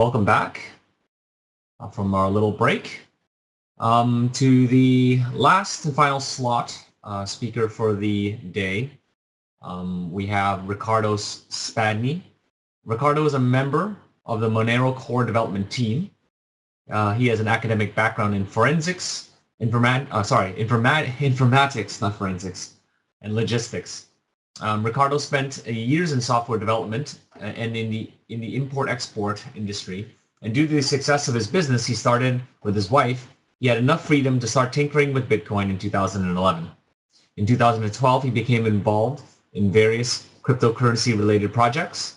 Welcome back from our little break to the last and final slot speaker for the day. We have Riccardo Spagni. Riccardo is a member of the Monero core development team. He has an academic background in forensics, informatics, not forensics, and logistics. Riccardo spent years in software development and in the import-export industry. And due to the success of his business, he started with his wife. He had enough freedom to start tinkering with Bitcoin in 2011. In 2012, he became involved in various cryptocurrency-related projects.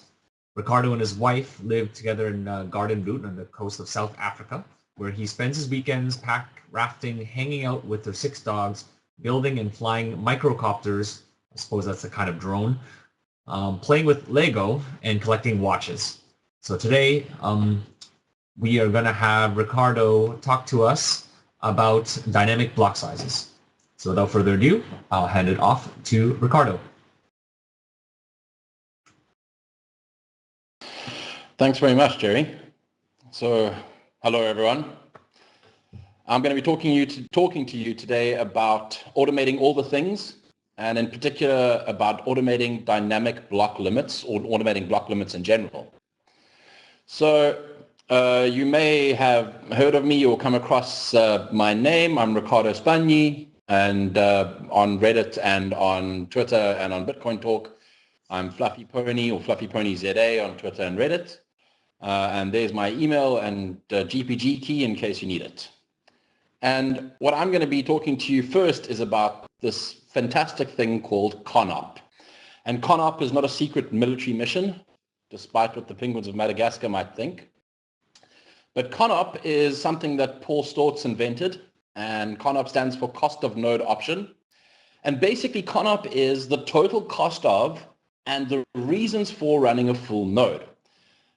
Riccardo and his wife live together in Garden Route on the coast of South Africa, where he spends his weekends pack rafting, hanging out with their 6 dogs, building and flying microcopters. I suppose that's a kind of drone, playing with Lego and collecting watches. So today we are going to have Riccardo talk to us about dynamic block sizes. So without further ado, I'll hand it off to Riccardo. Thanks very much, Jerry. So hello everyone. I'm going to be talking to you today about automating all the things, and in particular about automating dynamic block limits or automating block limits in general. So you may have heard of me or come across my name. I'm Riccardo Spagni, and on Reddit and on Twitter and on Bitcoin Talk, I'm Fluffy Pony or Fluffy Pony ZA on Twitter and Reddit. And there's my email and GPG key in case you need it. And what I'm going to be talking to you first is about this fantastic thing called CONOP. And CONOP is not a secret military mission, despite what the penguins of Madagascar might think. But CONOP is something that Paul Stortz invented, and CONOP stands for cost of node option. And basically CONOP is the total cost of and the reasons for running a full node.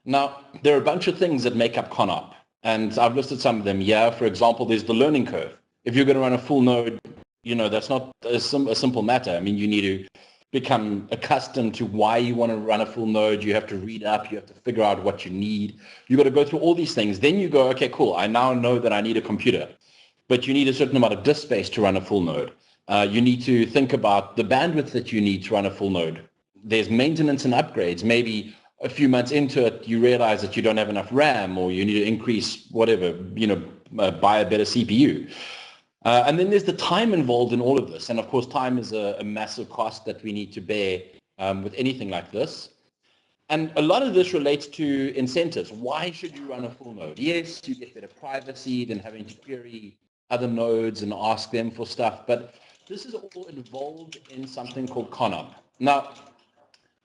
Now, there are a bunch of things that make up CONOP, and I've listed some of them here. For example, there's the learning curve. If you're going to run a full node, that's not a simple matter. I mean, you need to become accustomed to why you want to run a full node. You have to read up. You have to figure out what you need. You've got to go through all these things. Then you go, okay, cool. I now know that I need a computer, but you need a certain amount of disk space to run a full node. You need to think about the bandwidth that you need to run a full node. There's maintenance and upgrades. Maybe a few months into it, you realize that you don't have enough RAM, or you need to increase whatever, buy a better CPU. And then there's the time involved in all of this. And of course, time is a massive cost that we need to bear with anything like this. And a lot of this relates to incentives. Why should you run a full node? Yes, you get better privacy than having to query other nodes and ask them for stuff. But this is all involved in something called CONOP. Now,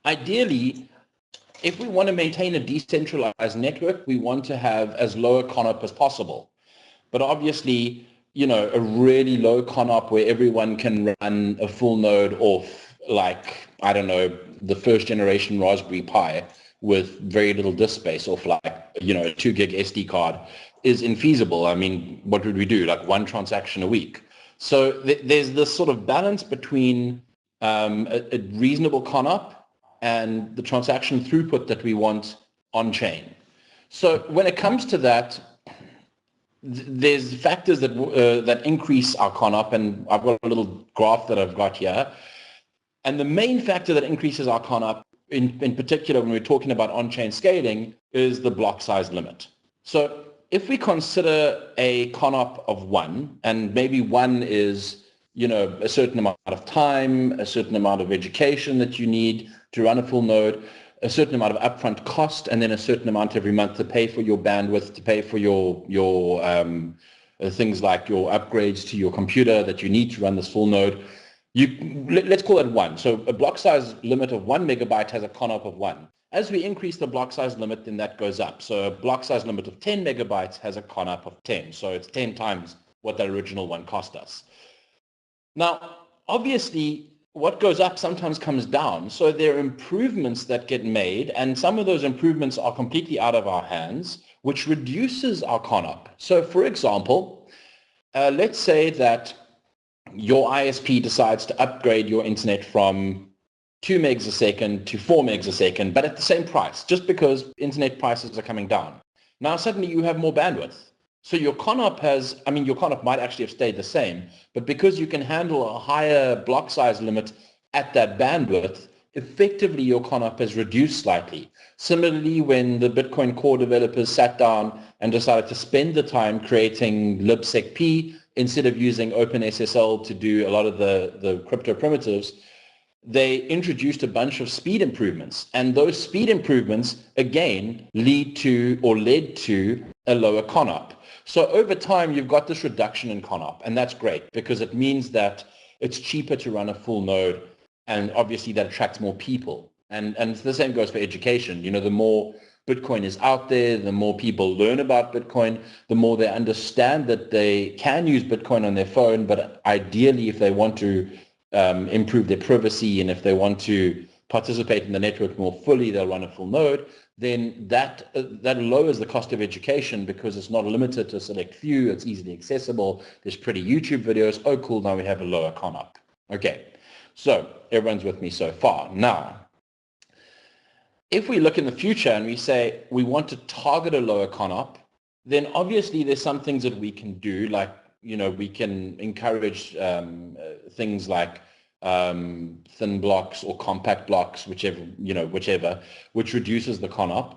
ideally, if we want to maintain a decentralized network, we want to have as low a CONOP as possible. But obviously, a really low CONOP where everyone can run a full node off, like, I don't know, the first generation Raspberry Pi with very little disk space off, like, a 2 gig SD card is infeasible. I mean, what would we do? Like 1 transaction a week. So there's this sort of balance between a reasonable CONOP and the transaction throughput that we want on-chain. So when it comes to that, there's factors that increase our CONOP, and I've got a little graph that I've got here. And the main factor that increases our CONOP, in particular when we're talking about on-chain scaling, is the block size limit. So if we consider a CONOP of 1, and maybe 1 is a certain amount of time, a certain amount of education that you need to run a full node, a certain amount of upfront cost, and then a certain amount every month to pay for your bandwidth, to pay for your things like your upgrades to your computer that you need to run this full node. Let's call it 1. So a block size limit of 1 megabyte has a CONOP of 1. As we increase the block size limit, then that goes up. So a block size limit of 10 megabytes has a CONOP of 10. So it's 10 times what the original one cost us. Now, obviously, what goes up sometimes comes down. So there are improvements that get made, and some of those improvements are completely out of our hands, which reduces our CONOP. So for example, let's say that your ISP decides to upgrade your internet from 2 megs a second to 4 megs a second, but at the same price, just because internet prices are coming down. Now suddenly you have more bandwidth. So your ConOp has, I mean, your ConOp might actually have stayed the same, but because you can handle a higher block size limit at that bandwidth, effectively your ConOp has reduced slightly. Similarly, when the Bitcoin core developers sat down and decided to spend the time creating libsecp instead of using OpenSSL to do a lot of the crypto primitives, they introduced a bunch of speed improvements. And those speed improvements, again, led to a lower ConOp. So over time, you've got this reduction in ConOp, and that's great because it means that it's cheaper to run a full node, and obviously that attracts more people. And the same goes for education. You know, the more Bitcoin is out there, the more people learn about Bitcoin, the more they understand that they can use Bitcoin on their phone, but ideally if they want to improve their privacy and if they want to participate in the network more fully, they'll run a full node, then that lowers the cost of education because it's not limited to a select few, it's easily accessible, there's pretty YouTube videos. Oh cool, now we have a lower ConOp. Okay, so everyone's with me so far. Now, if we look in the future and we say we want to target a lower ConOp, then obviously there's some things that we can do, like, you know, we can encourage things like thin blocks or compact blocks, whichever, which reduces the ConOp.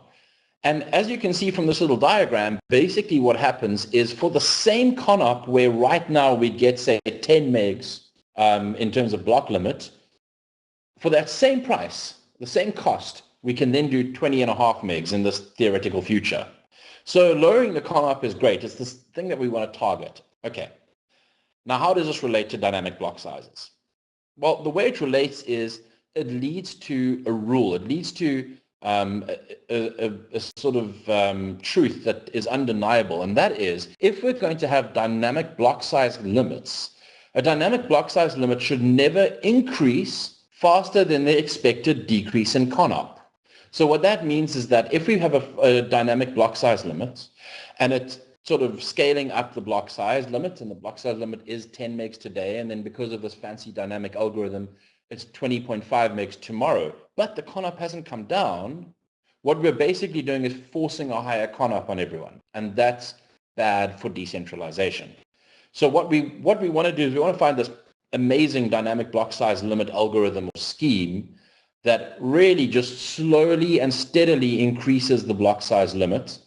And as you can see from this little diagram, basically what happens is for the same ConOp where right now we get, say, 10 megs in terms of block limit, for that same price, the same cost, we can then do 20.5 megs in this theoretical future. So lowering the ConOp is great. It's this thing that we want to target. Okay. Now, how does this relate to dynamic block sizes? Well, the way it relates is it leads to a rule. It leads to a sort of truth that is undeniable, and that is if we're going to have dynamic block size limits, a dynamic block size limit should never increase faster than the expected decrease in ConOp. So what that means is that if we have a dynamic block size limit and it's sort of scaling up the block size limit, and the block size limit is 10 megs today, and then because of this fancy dynamic algorithm, it's 20.5 megs tomorrow, but the ConOp hasn't come down, what we're basically doing is forcing a higher ConOp on everyone, and that's bad for decentralization. So what we want to do is we want to find this amazing dynamic block size limit algorithm or scheme that really just slowly and steadily increases the block size limit,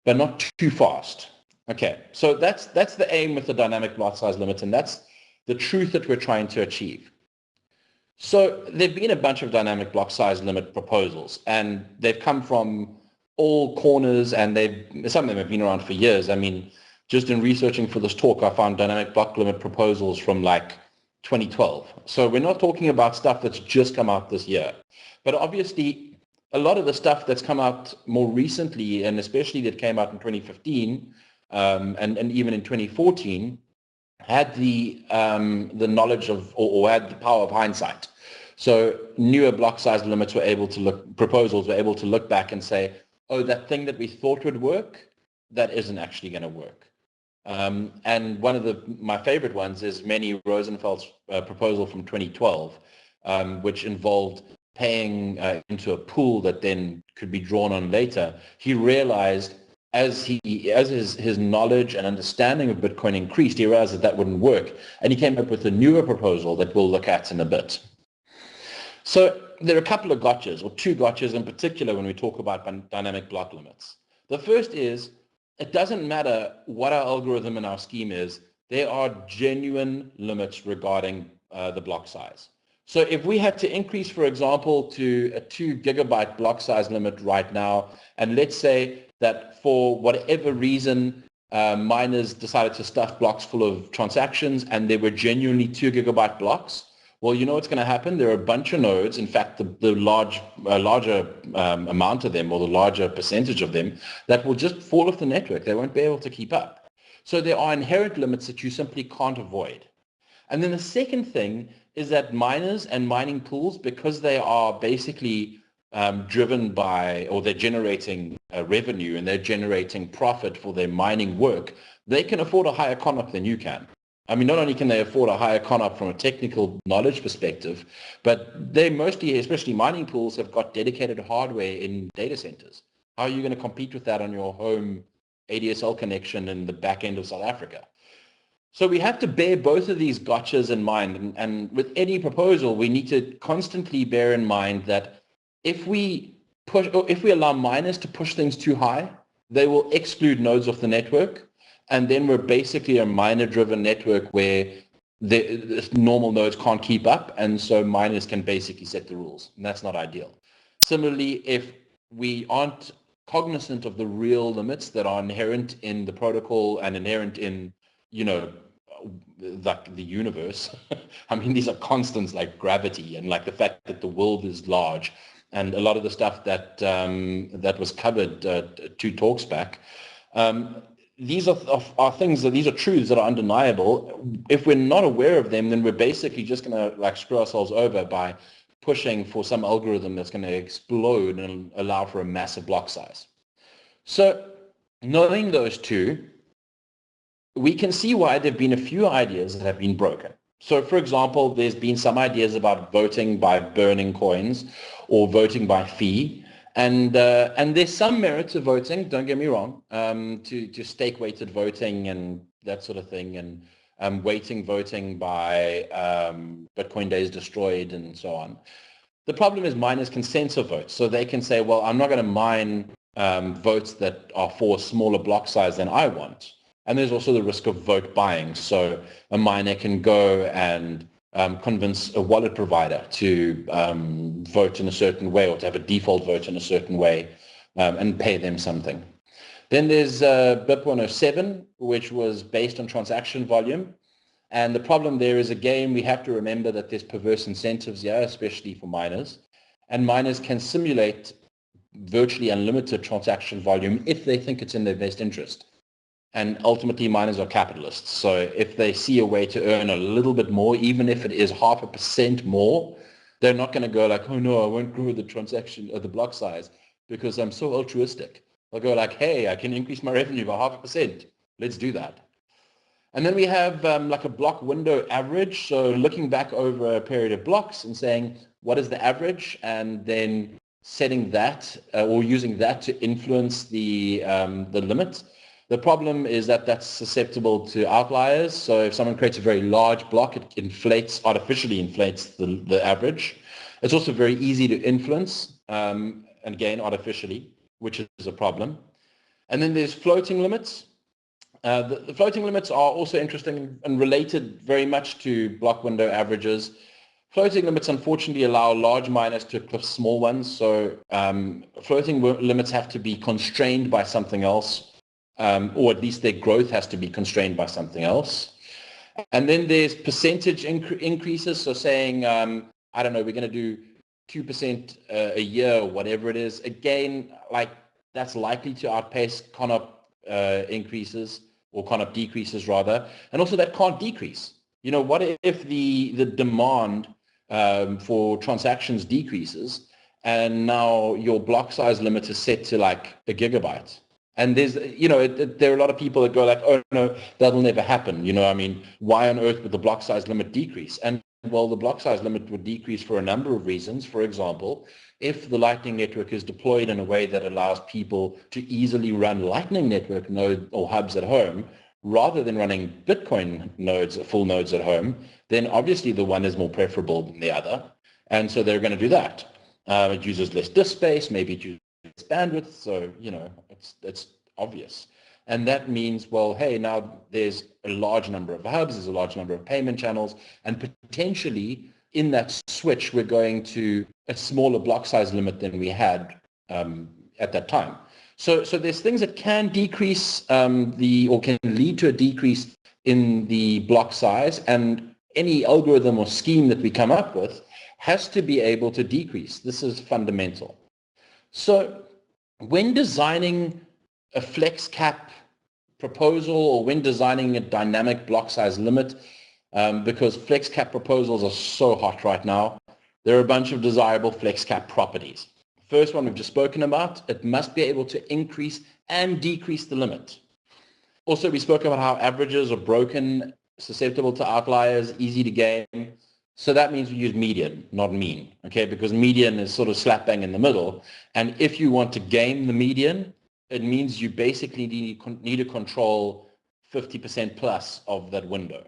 but not too fast. Okay, so that's the aim with the dynamic block size limit, and that's the truth that we're trying to achieve. So there've been a bunch of dynamic block size limit proposals, and they've come from all corners, and some of them have been around for years. I mean, just in researching for this talk, I found dynamic block limit proposals from like 2012. So we're not talking about stuff that's just come out this year. But obviously, a lot of the stuff that's come out more recently, and especially that came out in 2015, and even in 2014, had the knowledge of, or had the power of hindsight. So newer block size limits proposals were able to look back and say, oh, that thing that we thought would work, that isn't actually going to work. And one of my favorite ones is Manny Rosenfeld's proposal from 2012, which involved paying into a pool that then could be drawn on later. He realized as his knowledge and understanding of Bitcoin increased, he realized that wouldn't work. And he came up with a newer proposal that we'll look at in a bit. So there are a couple of gotchas, or two gotchas in particular, when we talk about dynamic block limits. The first is, it doesn't matter what our algorithm and our scheme is, there are genuine limits regarding the block size. So if we had to increase, for example, to a 2 gigabyte block size limit right now, and let's say that for whatever reason, miners decided to stuff blocks full of transactions and they were genuinely 2 gigabyte blocks, well, you know what's going to happen? There are a bunch of nodes. In fact, the larger amount of them, or the larger percentage of them, that will just fall off the network. They won't be able to keep up. So there are inherent limits that you simply can't avoid. And then the second thing is that miners and mining pools, because they are basically driven by, or they're generating revenue and they're generating profit for their mining work, they can afford a higher ConOp than you can. I mean, not only can they afford a higher ConOp from a technical knowledge perspective, but they mostly, especially mining pools, have got dedicated hardware in data centers. How are you going to compete with that on your home ADSL connection in the back end of South Africa? So we have to bear both of these gotchas in mind. And with any proposal, we need to constantly bear in mind that if we allow miners to push things too high, they will exclude nodes off the network. And then we're basically a miner-driven network where the normal nodes can't keep up. And so miners can basically set the rules. And that's not ideal. Similarly, if we aren't cognizant of the real limits that are inherent in the protocol and inherent in, like the universe. I mean, these are constants like gravity and like the fact that the world is large, and a lot of the stuff that that was covered 2 talks back. These are things these are truths that are undeniable. If we're not aware of them, then we're basically just going to like screw ourselves over by pushing for some algorithm that's going to explode and allow for a massive block size. So knowing those two, we can see why there have been a few ideas that have been broken. So, for example, there's been some ideas about voting by burning coins or voting by fee. And there's some merit to voting, don't get me wrong, to stake-weighted voting and that sort of thing, and weighting voting by Bitcoin days destroyed and so on. The problem is miners can censor votes. So they can say, well, I'm not going to mine votes that are for a smaller block size than I want. And there's also the risk of vote buying. So a miner can go and convince a wallet provider to vote in a certain way or to have a default vote in a certain way and pay them something. Then there's BIP 107, which was based on transaction volume. And the problem there is, again, we have to remember that there's perverse incentives here, especially for miners. And miners can simulate virtually unlimited transaction volume if they think it's in their best interest. And ultimately, miners are capitalists. So if they see a way to earn a little bit more, even if it is 0.5% more, they're not going to go like, oh no, I won't grow the transaction or the block size because I'm so altruistic. They'll go like, hey, I can increase my revenue by 0.5%. Let's do that. And then we have like a block window average. So looking back over a period of blocks and saying, what is the average? And then setting that or using that to influence the limit. The problem is that that's susceptible to outliers. So if someone creates a very large block, it artificially inflates the average. It's also very easy to influence, and again, artificially, which is a problem. And then there's floating limits. The floating limits are also interesting and related very much to block window averages. Floating limits, unfortunately, allow large miners to eclipse small ones. So floating limits have to be constrained by something else. Or at least their growth has to be constrained by something else. And then there's percentage increases. So saying, I don't know, we're going to do 2% a year or whatever it is. Again, like that's likely to outpace CONOP increases or CONOP decreases rather. And also that can't decrease. You know, what if the demand for transactions decreases and now your block size limit is set to like a gigabyte? And there's, there are a lot of people that go like, oh, no, that'll never happen. I mean, why on earth would the block size limit decrease? And well, the block size limit would decrease for a number of reasons. For example, if the Lightning Network is deployed in a way that allows people to easily run Lightning Network nodes or hubs at home, rather than running Bitcoin nodes, full nodes at home, then obviously the one is more preferable than the other. And so they're going to do that. It uses less disk space, maybe it uses bandwidth, so it's obvious. And that means, well, hey, now there's a large number of hubs, there's a large number of payment channels, and potentially in that switch we're going to a smaller block size limit than we had at that time. So there's things that can decrease or can lead to a decrease in the block size, and any algorithm or scheme that we come up with has to be able to decrease. This is fundamental. So when designing a flex cap proposal or when designing a dynamic block size limit, because flex cap proposals are so hot right now, there are a bunch of desirable flex cap properties. First one we've just spoken about, it must be able to increase and decrease the limit. Also, we spoke about how averages are broken, susceptible to outliers, easy to gain. So that means we use median, not mean, okay? Because median is sort of slap bang in the middle. And if you want to game the median, it means you basically need to control 50% plus of that window.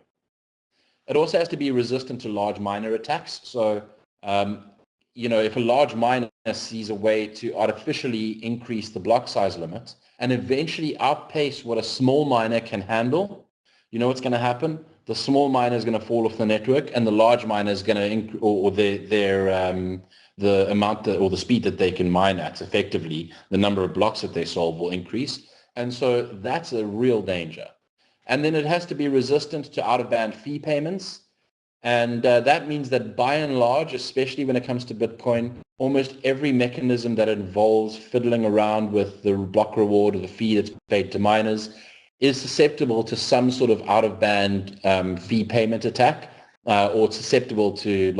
It also has to be resistant to large miner attacks. So, if a large miner sees a way to artificially increase the block size limit and eventually outpace what a small miner can handle, you know what's going to happen? The small miner is going to fall off the network, and the large miner is going to, or the amount or the speed that they can mine at, effectively, the number of blocks that they solve will increase. And so that's a real danger. And then it has to be resistant to out-of-band fee payments. And that means that by and large, especially when it comes to Bitcoin, almost every mechanism that involves fiddling around with the block reward or the fee that's paid to miners is susceptible to some sort of out-of-band fee payment attack, or it's susceptible to,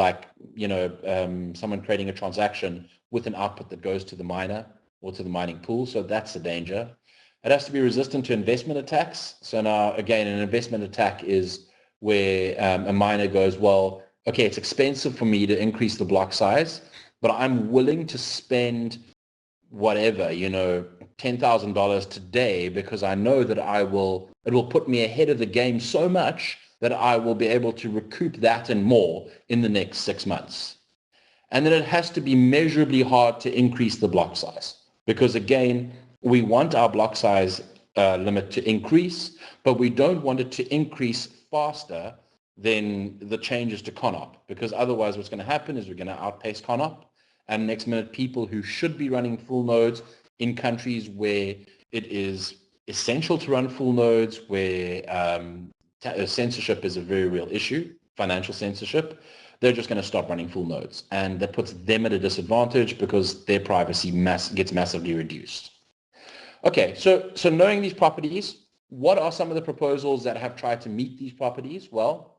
someone creating a transaction with an output that goes to the miner or to the mining pool. So that's a danger. It has to be resistant to investment attacks. So now, again, an investment attack is where a miner goes, well, okay, it's expensive for me to increase the block size, but I'm willing to spend whatever, $10,000 today because I know that it will put me ahead of the game so much that I will be able to recoup that and more in the next 6 months. And then it has to be measurably hard to increase the block size because, again, we want our block size limit to increase, but we don't want it to increase faster than the changes to CONOP, because otherwise what's going to happen is we're going to outpace CONOP, and next minute people who should be running full nodes in countries where it is essential to run full nodes, where censorship is a very real issue, financial censorship, they're just going to stop running full nodes, and that puts them at a disadvantage because their privacy gets massively reduced. Okay, so knowing these properties, what are some of the proposals that have tried to meet these properties? Well,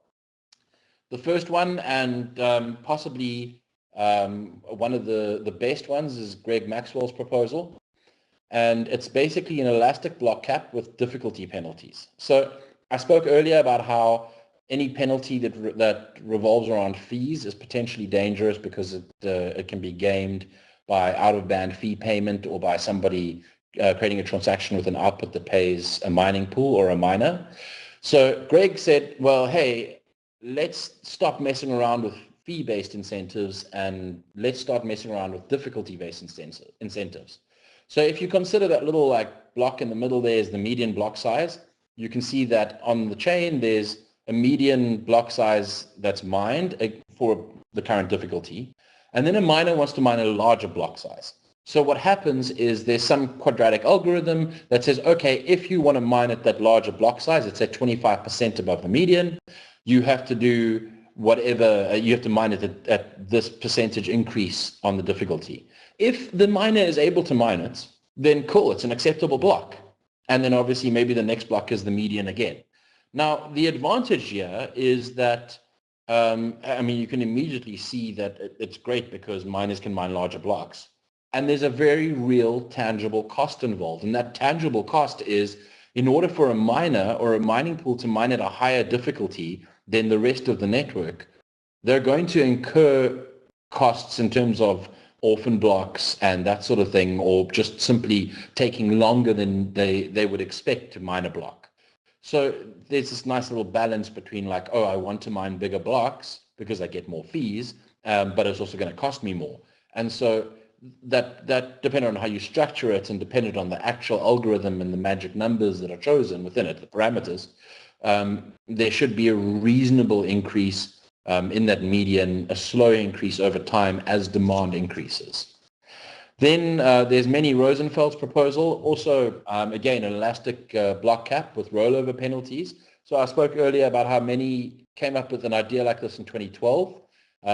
the first one, and possibly one of the best ones, is Greg Maxwell's proposal. And it's basically an elastic block cap with difficulty penalties. So I spoke earlier about how any penalty that revolves around fees is potentially dangerous because it can be gamed by out-of-band fee payment or by somebody creating a transaction with an output that pays a mining pool or a miner. So Greg said, well, hey, let's stop messing around with fee-based incentives and let's start messing around with difficulty-based incentives. So if you consider that little block in the middle there is the median block size, you can see that on the chain there's a median block size that's mined for the current difficulty, and then a miner wants to mine a larger block size. So what happens is there's some quadratic algorithm that says, okay, if you want to mine at that larger block size, it's at 25% above the median, you have to do whatever, you have to mine it at this percentage increase on the difficulty. If the miner is able to mine it, then cool, it's an acceptable block. And then obviously maybe the next block is the median again. Now, the advantage here is that, you can immediately see that it's great because miners can mine larger blocks. And there's a very real tangible cost involved. And that tangible cost is, in order for a miner or a mining pool to mine at a higher difficulty than the rest of the network, they're going to incur costs in terms of orphan blocks and that sort of thing, or just simply taking longer than they would expect to mine a block. So there's this nice little balance between I want to mine bigger blocks because I get more fees, but it's also going to cost me more. And so that depending on how you structure it and dependent on the actual algorithm and the magic numbers that are chosen within it, the parameters, there should be a reasonable increase in that median, a slow increase over time as demand increases. Then there's Manny Rosenfeld's proposal, also, again, an elastic block cap with rollover penalties. So I spoke earlier about how Manny came up with an idea like this in 2012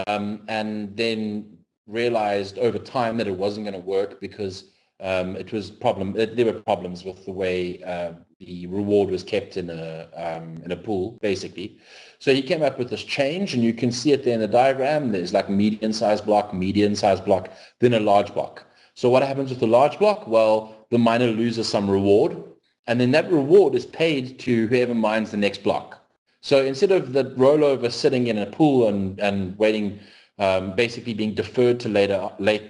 and then realized over time that it wasn't going to work because there were problems with the way the reward was kept in a pool, basically. So he came up with this change, and you can see it there in the diagram. There's median size block, then a large block. So what happens with the large block? Well, the miner loses some reward, and then that reward is paid to whoever mines the next block. So instead of the rollover sitting in a pool and waiting, basically being deferred to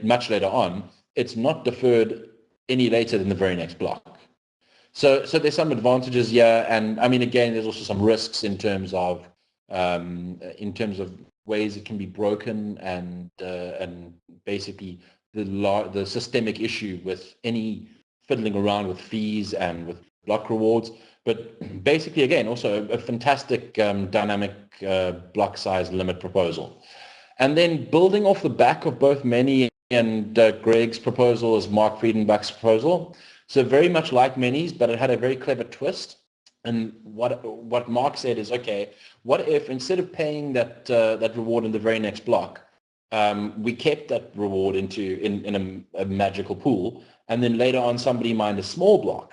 much later on, it's not deferred any later than the very next block. So there's some advantages here, and I mean, again, there's also some risks in terms of ways it can be broken, and basically the systemic issue with any fiddling around with fees and with block rewards. But basically, again, also a fantastic dynamic block size limit proposal. And then building off the back of both Many and Greg's proposal is Mark Friedenbach's proposal. So very much like Many's, but it had a very clever twist. And what Mark said is, okay, what if instead of paying that reward in the very next block, we kept that reward in a magical pool, and then later on somebody mined a small block,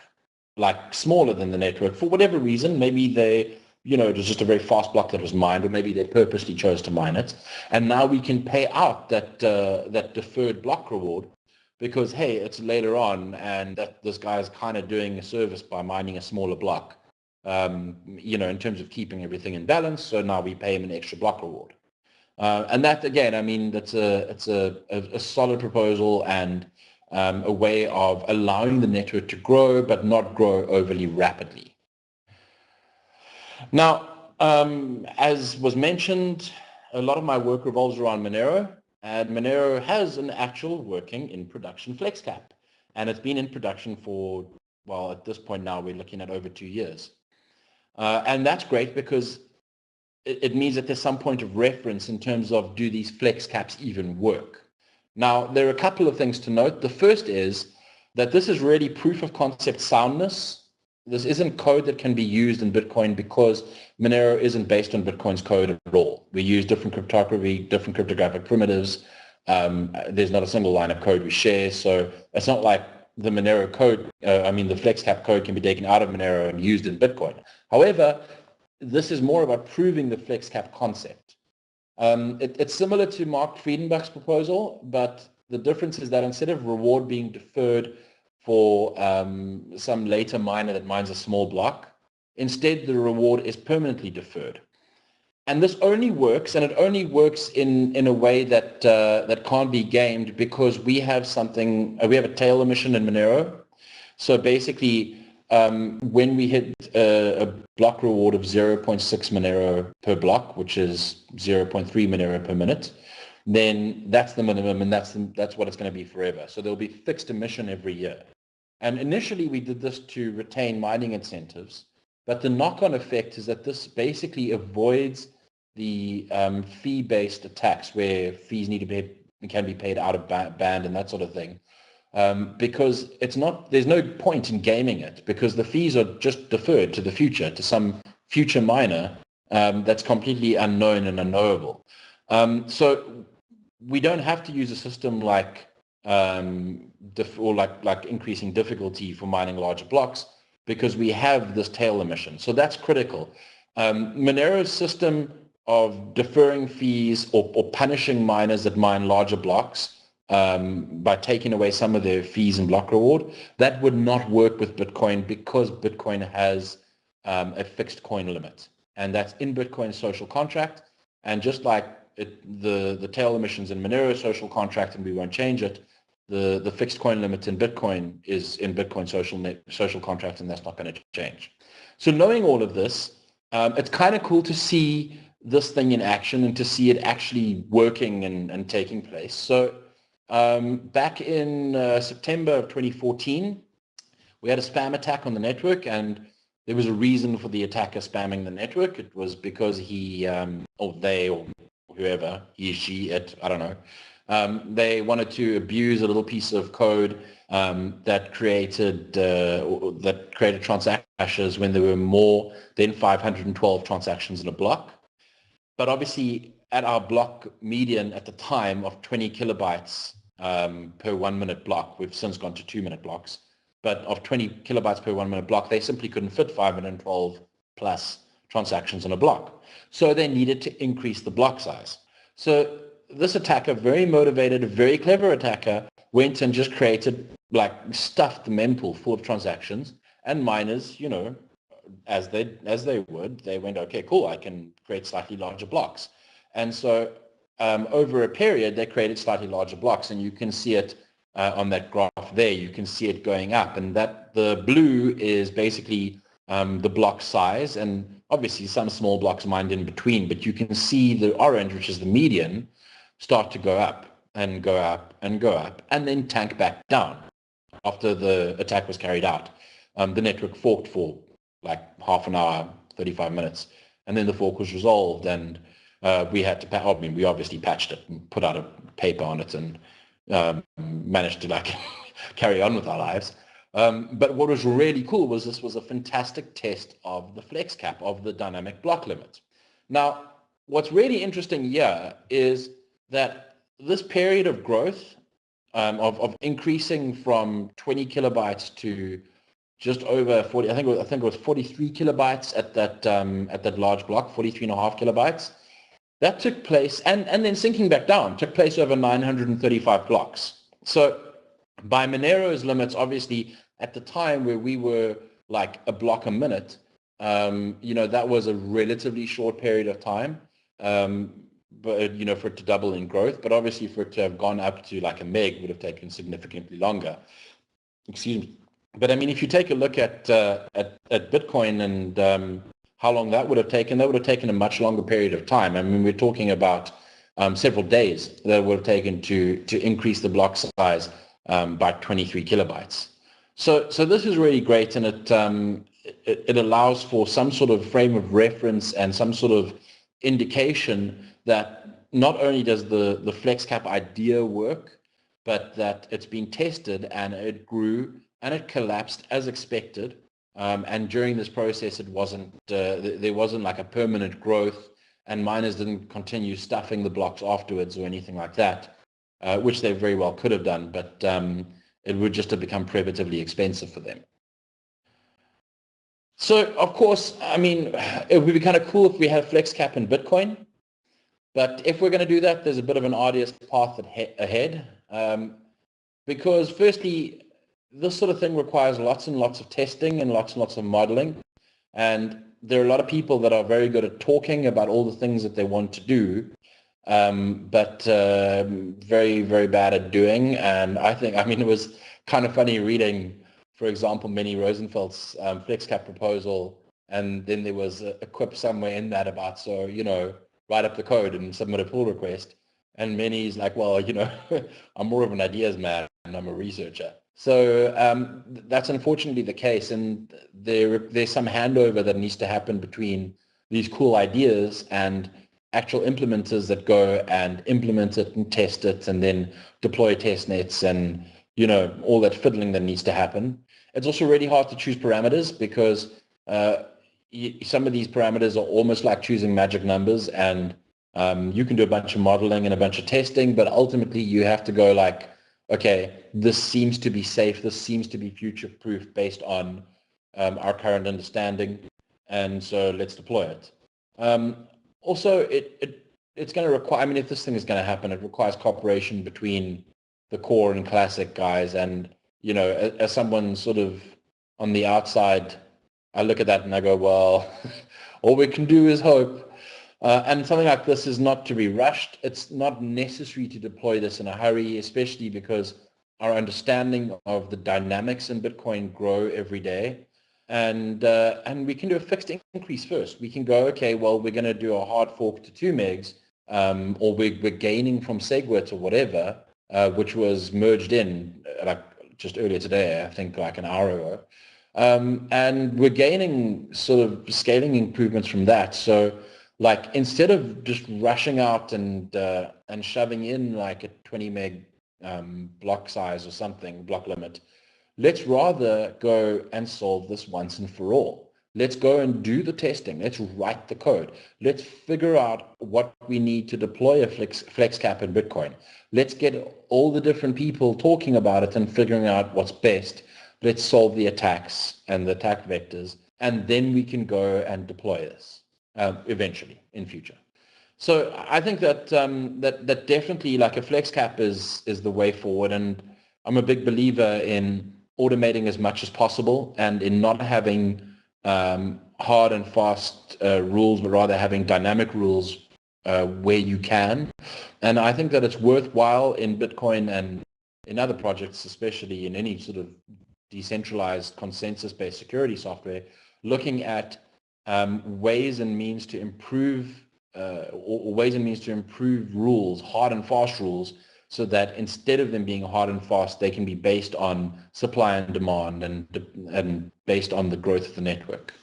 like smaller than the network for whatever reason. Maybe it was just a very fast block that was mined, or maybe they purposely chose to mine it. And now we can pay out that deferred block reward because, hey, it's later on, and that this guy is kind of doing a service by mining a smaller block, in terms of keeping everything in balance. So now we pay him an extra block reward. And that, again, I mean, it's a solid proposal, and a way of allowing the network to grow, but not grow overly rapidly. Now, as was mentioned, a lot of my work revolves around Monero, and Monero has an actual working in production FlexCap, and it's been in production for, well, at this point now we're looking at over 2 years. And that's great because it means that there's some point of reference in terms of, do these FlexCaps even work? Now, there are a couple of things to note. The first is that this is really proof of concept soundness. This isn't code that can be used in Bitcoin because Monero isn't based on Bitcoin's code at all. We use different cryptography, different cryptographic primitives. There's not a single line of code we share. So it's not like the Monero code, the FlexCap code can be taken out of Monero and used in Bitcoin. However, this is more about proving the FlexCap concept. It's similar to Mark Friedenbach's proposal, but the difference is that instead of reward being deferred for some later miner that mines a small block, instead the reward is permanently deferred. And this only works, and it only works in a way that that can't be gamed, because we have a tail emission in Monero. So basically, when we hit a block reward of 0.6 Monero per block, which is 0.3 Monero per minute, then that's the minimum, and that's what it's going to be forever. So there'll be fixed emission every year. And initially we did this to retain mining incentives, but the knock-on effect is that this basically avoids the fee-based attacks where fees can be paid out of band and that sort of thing. Because there's no point in gaming it, because the fees are just deferred to the future, to some future miner that's completely unknown and unknowable. So we don't have to use a system like increasing difficulty for mining larger blocks, because we have this tail emission. So that's critical. Monero's system of deferring fees or punishing miners that mine larger blocks by taking away some of their fees and block reward, that would not work with Bitcoin, because Bitcoin has a fixed coin limit, and that's in Bitcoin's social contract. And just like the tail emissions in Monero's social contract, and we won't change it, the fixed coin limit in Bitcoin is in Bitcoin's social contract, and that's not going to change. So knowing all of this, it's kind of cool to see this thing in action and to see it actually working and taking place. So back in September of 2014, we had a spam attack on the network, and there was a reason for the attacker spamming the network. It was because he, or they, or whoever, he, she, it, I don't know, they wanted to abuse a little piece of code that created transaction hashes when there were more than 512 transactions in a block. But obviously, at our block median at the time of 20 kilobytes per 1 minute block, we've since gone to 2 minute blocks, but of 20 kilobytes per 1 minute block, they simply couldn't fit 512 plus transactions in a block. So they needed to increase the block size. So this attacker, very motivated, a very clever attacker, went and just created, stuffed the mempool full of transactions, and miners, as they would, they went, okay, cool, I can create slightly larger blocks. And so over a period, they created slightly larger blocks, and you can see it on that graph there. You can see it going up, and that the blue is basically the block size, and obviously some small blocks mined in between, but you can see the orange, which is the median, start to go up and go up and go up, and then tank back down after the attack was carried out. The network forked for like half an hour, 35 minutes, and then the fork was resolved, and we had to, I mean, we obviously patched it and put out a paper on it and managed to like carry on with our lives. But what was really cool was this was a fantastic test of the flex cap, of the dynamic block limit. Now, what's really interesting here is that this period of growth, of increasing from 20 kilobytes to just over 40, I think it was 43 kilobytes at that large block, 43.5 kilobytes. That took place, and then sinking back down, took place over 935 blocks. So by Monero's limits, obviously, at the time where we were like a block a minute, that was a relatively short period of time, but for it to double in growth. But obviously, for it to have gone up to like a meg would have taken significantly longer. Excuse me. But I mean, if you take a look at Bitcoin and how long that would have taken a much longer period of time. I mean, we're talking about several days that would have taken to increase the block size by 23 kilobytes. So this is really great, and it allows for some sort of frame of reference and some sort of indication that not only does the FlexCap idea work, but that it's been tested and it grew and it collapsed as expected. And during this process, it wasn't there wasn't like a permanent growth, and miners didn't continue stuffing the blocks afterwards or anything like that, which they very well could have done, but it would just have become prohibitively expensive for them. So, of course, I mean, it would be kind of cool if we had FlexCap in Bitcoin, but if we're going to do that, there's a bit of an arduous path ahead, because firstly, this sort of thing requires lots and lots of testing and lots of modeling, and there are a lot of people that are very good at talking about all the things that they want to do, but very, very bad at doing. And I mean, it was kind of funny reading, for example, Manny Rosenfeld's FlexCap proposal, and then there was a quip somewhere in that about, so, write up the code and submit a pull request. And Manny's like, well, I'm more of an ideas man and I'm a researcher. So that's unfortunately the case, and there's some handover that needs to happen between these cool ideas and actual implementers that go and implement it and test it and then deploy test nets and all that fiddling that needs to happen. It's also really hard to choose parameters because some of these parameters are almost like choosing magic numbers, and you can do a bunch of modeling and a bunch of testing, but ultimately you have to go like, okay, this seems to be safe, this seems to be future-proof based on our current understanding, and so let's deploy it. Also, it's going to require, I mean, if this thing is going to happen, it requires cooperation between the core and classic guys, and, as someone sort of on the outside, I look at that and I go, well, all we can do is hope. And something like this is not to be rushed. It's not necessary to deploy this in a hurry, especially because our understanding of the dynamics in Bitcoin grow every day. And we can do a fixed increase first. We can go, okay, well, we're going to do a hard fork to 2 megs, or we're gaining from SegWit or whatever, which was merged in like just earlier today, I think like an hour ago. And we're gaining sort of scaling improvements from that. So like instead of just rushing out and shoving in like a 20 meg block size or something, block limit, let's rather go and solve this once and for all. Let's go and do the testing. Let's write the code. Let's figure out what we need to deploy a FlexCap in Bitcoin. Let's get all the different people talking about it and figuring out what's best. Let's solve the attacks and the attack vectors, and then we can go and deploy this eventually in future. So I think that that definitely like a FlexCap is the way forward, and I'm a big believer in automating as much as possible and in not having hard and fast rules, but rather having dynamic rules where you can. And I think that it's worthwhile in Bitcoin and in other projects, especially in any sort of decentralized consensus-based security software, looking at ways and means to improve or ways and means to improve rules, hard and fast rules, so that instead of them being hard and fast, they can be based on supply and demand and based on the growth of the network.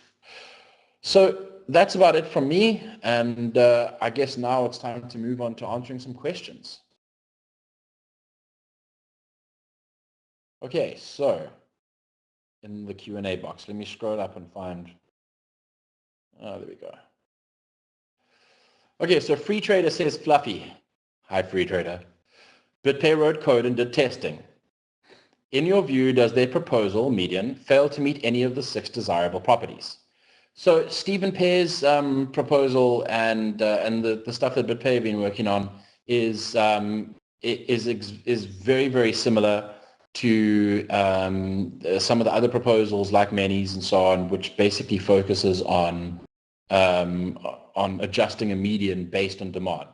So that's about it from me, and I guess now it's time to move on to answering some questions. Okay, so in the Q&A box, let me scroll up and find, oh, there we go. Okay, so Free Trader says, Fluffy. Hi, Free Trader. BitPay wrote code and did testing. In your view, does their proposal, median, fail to meet any of the 6 desirable properties? So Stephen Pear's proposal and the stuff that BitPay have been working on is very, very similar to some of the other proposals like Manny's and so on, which basically focuses on adjusting a median based on demand.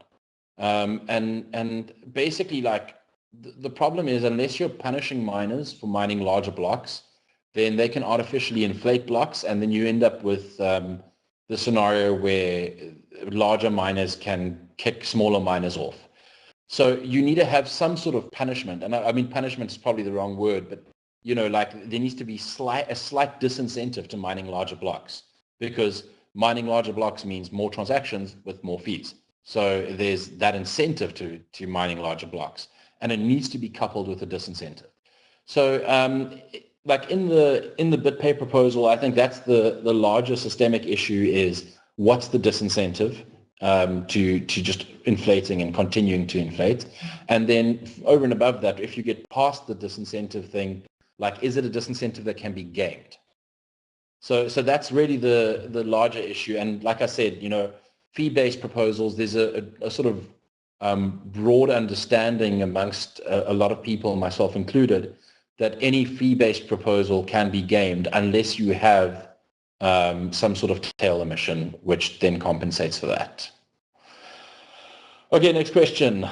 And basically, like, the problem is, unless you're punishing miners for mining larger blocks, then they can artificially inflate blocks, and then you end up with the scenario where larger miners can kick smaller miners off. So you need to have some sort of punishment, and I mean punishment is probably the wrong word, but you know, like, there needs to be a slight disincentive to mining larger blocks, because mining larger blocks means more transactions with more fees. So there's that incentive to mining larger blocks, and it needs to be coupled with a disincentive. So like in the BitPay proposal, I think that's the larger systemic issue is what's the disincentive to just inflating and continuing to inflate. And then over and above that, if you get past the disincentive thing, like, is it a disincentive that can be gamed? So that's really the larger issue. And like I said, you know, fee-based proposals, there's a sort of broad understanding amongst a lot of people, myself included, that any fee-based proposal can be gamed unless you have some sort of tail emission, which then compensates for that. Okay, next question.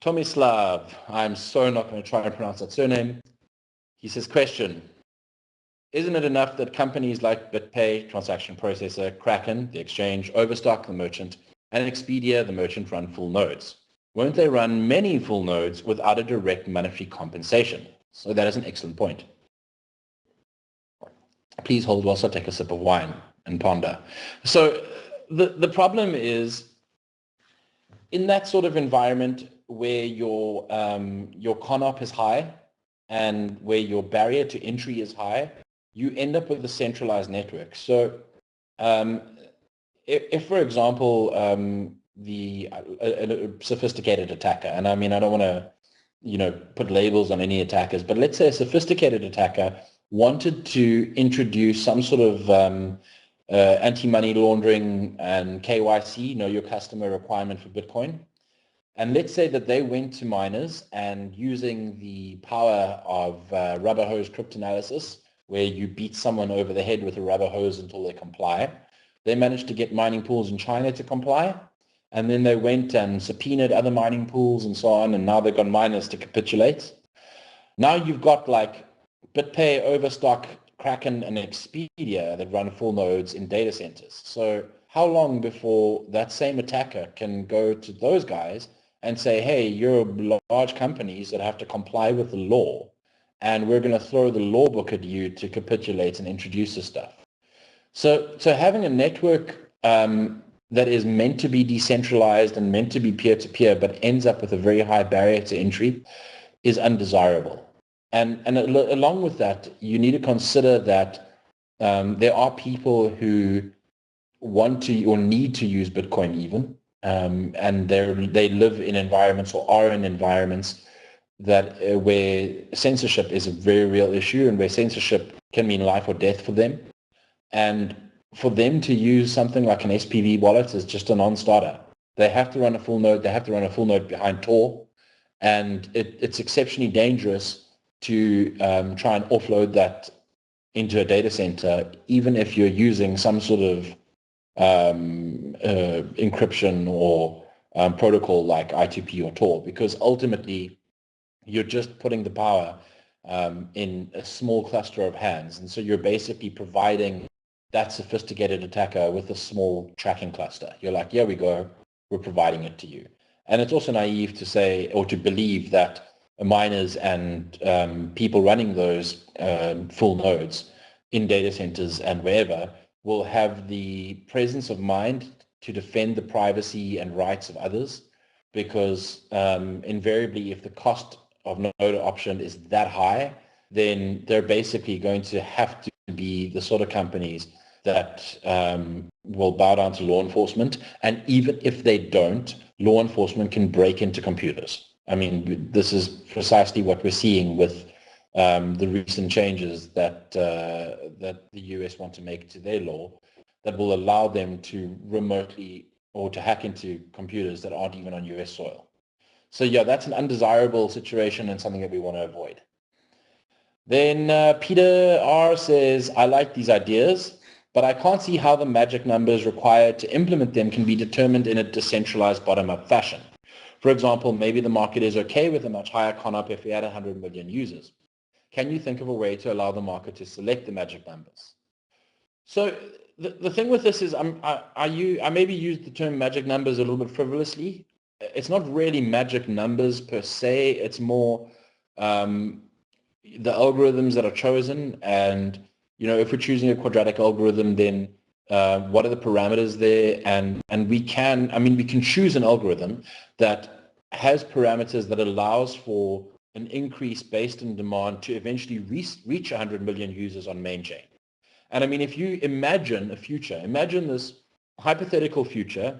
Tomislav, I'm so not going to try and pronounce that surname. He says, question, isn't it enough that companies like BitPay, transaction processor, Kraken, the exchange, Overstock, the merchant, and Expedia, the merchant, run full nodes? Won't they run many full nodes without a direct monetary compensation? So that is an excellent point. Please hold whilst I take a sip of wine and ponder. So the problem is, in that sort of environment where your CONOP is high and where your barrier to entry is high, you end up with a centralized network. So if for example, a sophisticated attacker, and I mean, I don't want to, you know, put labels on any attackers, but let's say a sophisticated attacker wanted to introduce some sort of anti-money laundering and KYC, know your customer requirement for Bitcoin. And let's say that they went to miners and, using the power of rubber hose cryptanalysis, where you beat someone over the head with a rubber hose until they comply, they managed to get mining pools in China to comply. And then they went and subpoenaed other mining pools and so on, and now they've got miners to capitulate. Now you've got like BitPay, Overstock, Kraken, and Expedia that run full nodes in data centers. So how long before that same attacker can go to those guys and say, hey, you're large companies that have to comply with the law, and we're going to throw the law book at you to capitulate and introduce this stuff. So having a network that is meant to be decentralized and meant to be peer-to-peer, but ends up with a very high barrier to entry, is undesirable. And along with that, you need to consider that there are people who want to or need to use Bitcoin even, and they live in environments or are in environments that where censorship is a very real issue, and where censorship can mean life or death for them. And for them to use something like an SPV wallet is just a non-starter. They have to run a full node. They have to run a full node behind Tor, and it's exceptionally dangerous to try and offload that into a data center, even if you're using some sort of encryption or protocol like I2P or Tor, because ultimately you're just putting the power in a small cluster of hands. And so you're basically providing that sophisticated attacker with a small tracking cluster. You're like, here we go, we're providing it to you. And it's also naive to say or to believe that miners and people running those full nodes in data centers and wherever will have the presence of mind to defend the privacy and rights of others, because invariably if the cost of node option is that high, then they're basically going to have to be the sort of companies that will bow down to law enforcement. And even if they don't, law enforcement can break into computers. I mean, this is precisely what we're seeing with the recent changes that that the US want to make to their law that will allow them to remotely or to hack into computers that aren't even on US soil. So yeah, that's an undesirable situation and something that we want to avoid. Then Peter R says, I like these ideas, but I can't see how the magic numbers required to implement them can be determined in a decentralized bottom-up fashion. For example, maybe the market is okay with a much higher con-op if we had 100 million users. Can you think of a way to allow the market to select the magic numbers? So the thing with this is I maybe used the term magic numbers a little bit frivolously. It's not really magic numbers per se. It's more the algorithms that are chosen. And, you know, if we're choosing a quadratic algorithm, then what are the parameters there? And we can choose an algorithm that has parameters that allows for an increase based in demand to eventually reach 100 million users on main chain. And I mean, if you imagine a future, imagine this hypothetical future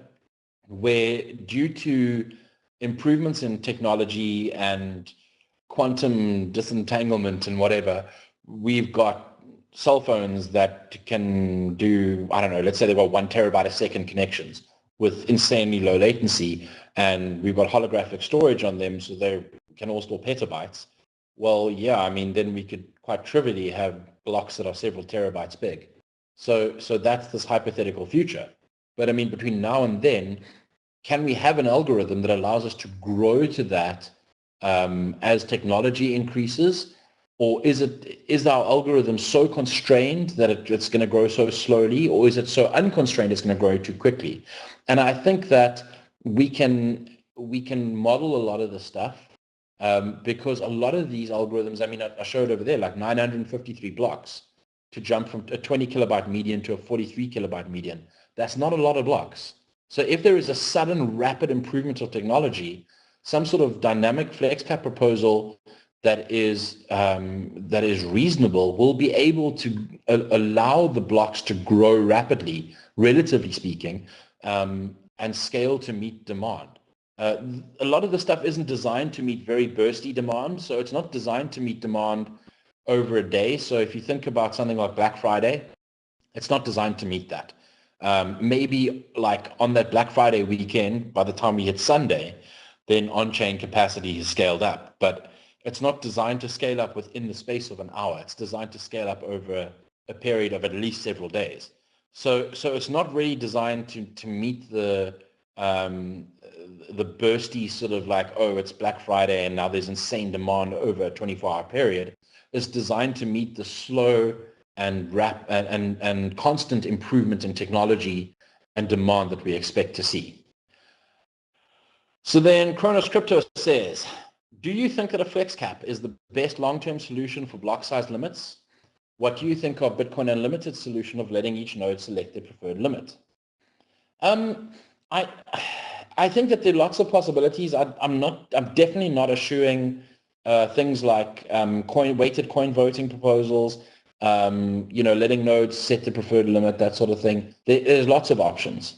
where due to improvements in technology and quantum disentanglement and whatever, we've got cell phones that can do, I don't know, let's say they've got 1 terabyte a second connections with insanely low latency, and we've got holographic storage on them so they can all store petabytes. Well, yeah, I mean, then we could quite trivially have blocks that are several terabytes big. So that's this hypothetical future. But I mean, between now and then, can we have an algorithm that allows us to grow to that as technology increases? Or is our algorithm so constrained that it's going to grow so slowly? Or is it so unconstrained it's going to grow too quickly? And I think that we can model a lot of this stuff because a lot of these algorithms, I mean, I showed over there, like 953 blocks to jump from a 20 kilobyte median to a 43 kilobyte median. That's not a lot of blocks. So if there is a sudden rapid improvement of technology, some sort of dynamic flex cap proposal that is reasonable will be able to allow the blocks to grow rapidly, relatively speaking, and scale to meet demand. A lot of the stuff isn't designed to meet very bursty demand, so it's not designed to meet demand over a day. So if you think about something like Black Friday, it's not designed to meet that. Maybe like on that Black Friday weekend, by the time we hit Sunday, then on-chain capacity is scaled up. But it's not designed to scale up within the space of an hour. It's designed to scale up over a period of at least several days. So it's not really designed to meet the bursty sort of like, oh, it's Black Friday and now there's insane demand over a 24-hour period. It's designed to meet the slow and constant improvement in technology and demand that we expect to see. So then Kronos Crypto says, do you think that a flex cap is the best long-term solution for block size limits? What do you think of Bitcoin Unlimited's solution of letting each node select their preferred limit? I think that there are lots of possibilities. I'm definitely not eschewing things like weighted coin voting proposals, letting nodes set the preferred limit, that sort of thing. There's lots of options.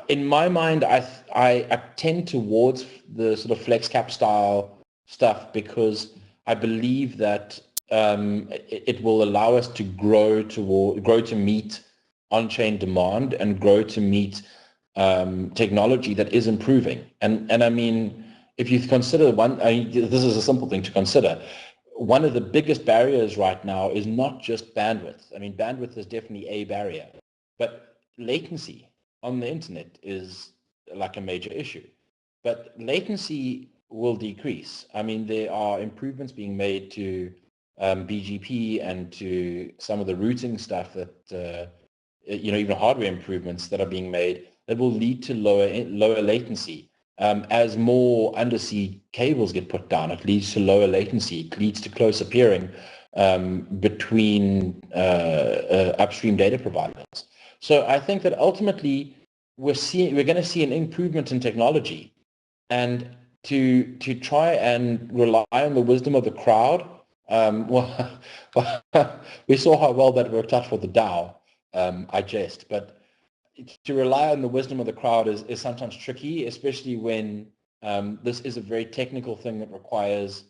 In my mind, I tend towards the sort of flex cap style stuff because I believe that it will allow us to grow to meet on-chain demand and grow to meet technology that is improving. And I mean, if you consider this is a simple thing to consider. one of the biggest barriers right now is not just bandwidth. I mean, bandwidth is definitely a barrier, but latency on the internet is like a major issue. But latency will decrease. I mean, there are improvements being made to BGP and to some of the routing stuff that, even hardware improvements that are being made that will lead to lower latency. As more undersea cables get put down, it leads to lower latency. It leads to closer peering between upstream data providers. So I think that ultimately we're going to see an improvement in technology, and to try and rely on the wisdom of the crowd. We saw how well that worked out for the Dow. I jest, but to rely on the wisdom of the crowd is sometimes tricky, especially when this is a very technical thing that requires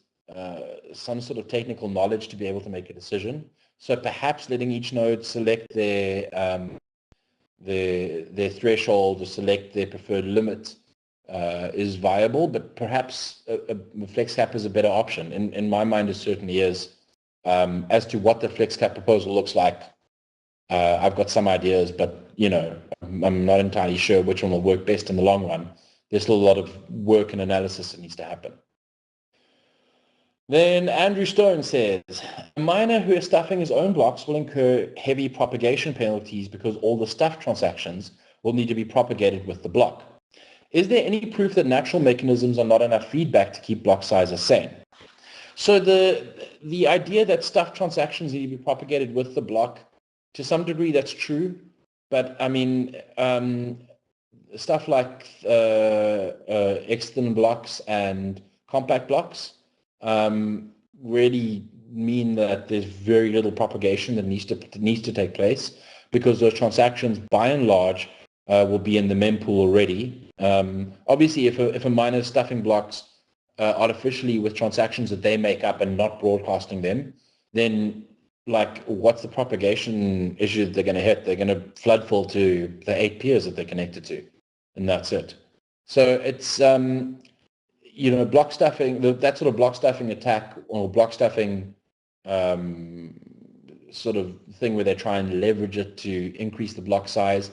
some sort of technical knowledge to be able to make a decision. So perhaps letting each node select their threshold or select their preferred limit is viable, but perhaps a flex cap is a better option. In my mind, it certainly is. As to what the flex cap proposal looks like, I've got some ideas, but I'm not entirely sure which one will work best in the long run. There's still a lot of work and analysis that needs to happen. Then Andrew Stone says, a miner who is stuffing his own blocks will incur heavy propagation penalties because all the stuff transactions will need to be propagated with the block. Is there any proof that natural mechanisms are not enough feedback to keep block sizes sane? So the idea that stuff transactions need to be propagated with the block, to some degree that's true, but I mean, stuff like external blocks and compact blocks really mean that there's very little propagation that needs to take place, because those transactions, by and large, will be in the mempool already. Obviously, if a miner is stuffing blocks artificially with transactions that they make up and not broadcasting them, then what's the propagation issue that they're going to hit? They're going to flood full to the 8 peers that they're connected to, and that's it. So it's block stuffing, that sort of block stuffing attack, or block stuffing sort of thing where they try and leverage it to increase the block size.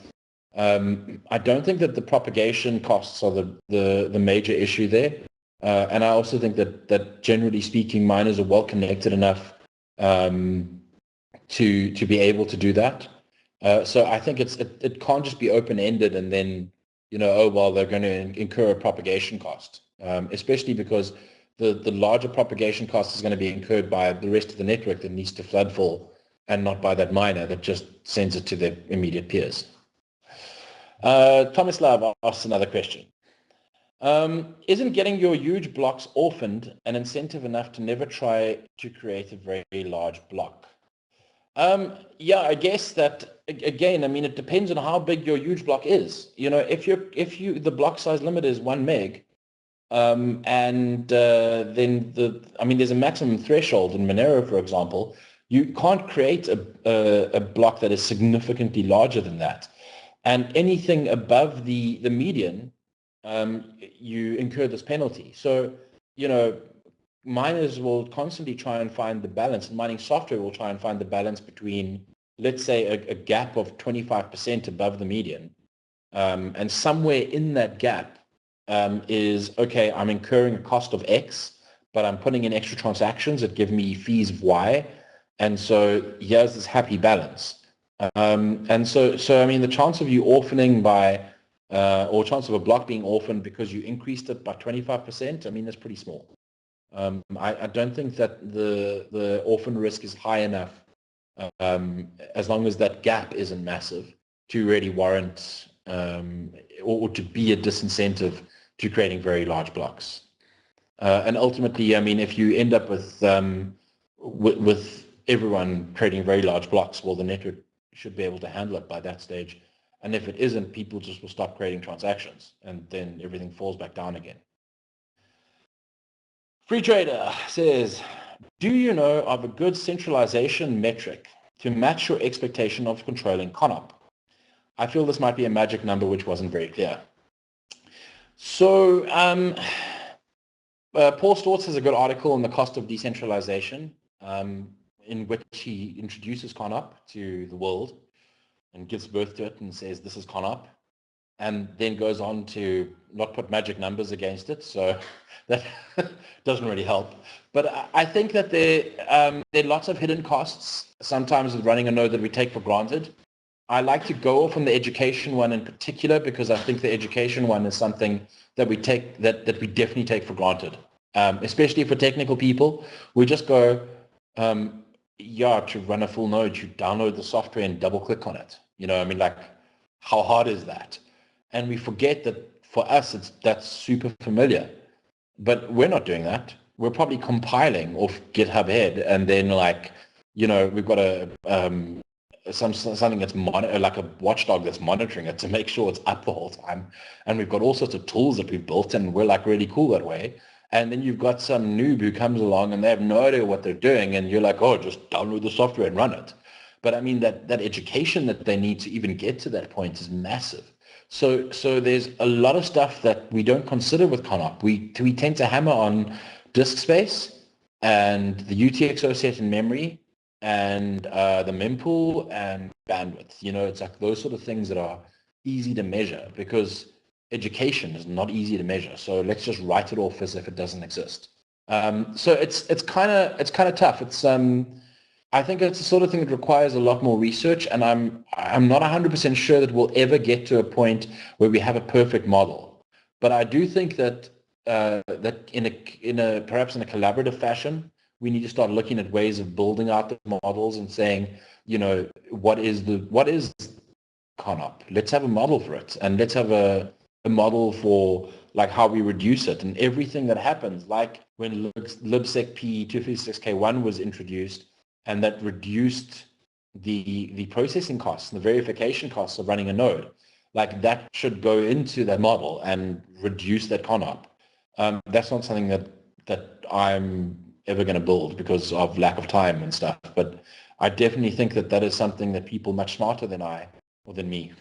I don't think that the propagation costs are the major issue there, and I also think that generally speaking, miners are well connected enough to be able to do that. So I think it can't just be open-ended and then they're going to incur a propagation cost, especially because the larger propagation cost is going to be incurred by the rest of the network that needs to flood full, and not by that miner that just sends it to their immediate peers. Thomas Love asks another question. Isn't getting your huge blocks orphaned an incentive enough to never try to create a very large block? Yeah, I guess that, again, I mean, it depends on how big your huge block is. If the block size limit is 1 meg, then there's a maximum threshold in Monero, for example. You can't create a block that is significantly larger than that. And anything above the median, you incur this penalty. So, miners will constantly try and find the balance, and mining software will try and find the balance between, let's say, a gap of 25% above the median. And somewhere in that gap is, okay, I'm incurring a cost of X, but I'm putting in extra transactions that give me fees of Y. And so here's this happy balance. And so I mean, the chance of you orphaning or chance of a block being orphaned because you increased it by 25%, I mean, that's pretty small. I don't think that the orphan risk is high enough, as long as that gap isn't massive, to really warrant or to be a disincentive to creating very large blocks. And ultimately, I mean, if you end up with everyone creating very large blocks, well, the network should be able to handle it by that stage. And if it isn't, people just will stop creating transactions, and then everything falls back down again. Free Trader says, do you know of a good centralization metric to match your expectation of controlling ConOp? I feel this might be a magic number which wasn't very clear. So Paul Stortz has a good article on the cost of decentralization, in which he introduces ConOp to the world and gives birth to it and says this is ConOp, and then goes on to not put magic numbers against it, so that doesn't really help. But I think that there are lots of hidden costs sometimes with running a node that we take for granted. I like to go off on the education one in particular because I think the education one is something that we take that we definitely take for granted, especially for technical people. We just go, yeah, to run a full node, you download the software and double click on it. You know, I mean, like, how hard is that? And we forget that for us, that's super familiar. But we're not doing that. We're probably compiling off GitHub head, and then like, you know, we've got something that's like a watchdog that's monitoring it to make sure it's up the whole time. And we've got all sorts of tools that we've built, and we're like really cool that way. And then you've got some noob who comes along and they have no idea what they're doing, and you're like, oh, just download the software and run it. But I mean, that education that they need to even get to that point is massive. So there's a lot of stuff that we don't consider with ConOp. We tend to hammer on disk space and the UTXO set in memory and the mempool and bandwidth. You know, it's like those sort of things that are easy to measure because education is not easy to measure. So let's just write it off as if it doesn't exist. So it's kind of tough. It's I think it's the sort of thing that requires a lot more research, and I'm not 100% sure that we'll ever get to a point where we have a perfect model. But I do think that that perhaps in a collaborative fashion, we need to start looking at ways of building out the models and saying, you know, what is ConOp? Let's have a model for it, and let's have a model for like how we reduce it and everything that happens, like when libsecp 256k1 was introduced, and that reduced the processing costs and the verification costs of running a node. Like that should go into that model and reduce that ConOp. That's not something that I'm ever going to build because of lack of time and stuff. But I definitely think that is something that people much smarter than me,